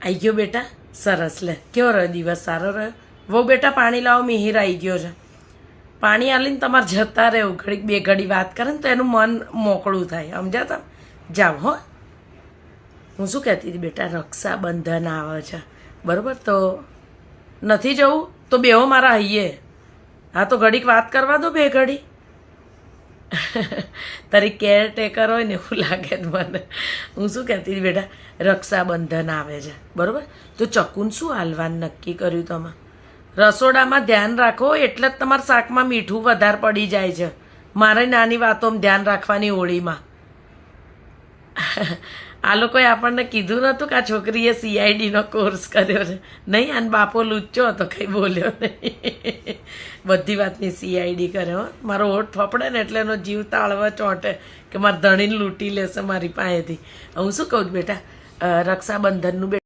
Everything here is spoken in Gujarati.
આવી ગયો બેટા, સરસ. લે, કેવો રહ્યો દિવસ? સારો રહ્યો? વહુ બેટા પાણી લાવો, મિહિર આવી ગયો છે. પાણી આલીને તમારે જતા રહેવું, ઘડીક બે ઘડી વાત કરે ને તો એનું મન મોકળું થાય, સમજ્યા તમે? જાઓ હો. હું શું કહેતી હતી બેટા, રક્ષાબંધન આવે છે બરાબર, તો નથી જવું તો બેહો મારા હૈયે. હા તો ઘડીક વાત કરવા દો, બે ઘડી. તારી કેરટેકર હોય ને એવું લાગે જ મને. હું શું કહેતી હતી બેટા, રક્ષાબંધન આવે છે બરાબર, તો ચકુન શું હાલવાનું નક્કી કર્યું તમે? રસોડામાં ધ્યાન રાખો, એટલે જ તમારા શાકમાં મીઠું વધારે પડી જાય છે. મારે નાની વાતોમાં ધ્યાન રાખવાની હોળીમાં. આ લોકોએ આપણને કીધું નહોતું કે આ છોકરીએ CIDનો કોર્સ કર્યો છે? નહીં, આને બાપો લુચ્ચો હતો, કંઈ બોલ્યો નહીં. બધી વાતની CID કરે હો. મારો હોઠ ફફડે ને એટલે એનો જીવ તાળવા ચોંટે કે મારા ધણીને લૂંટી લેશે મારી પાસેથી. હું શું કહું બેટા, રક્ષાબંધનનું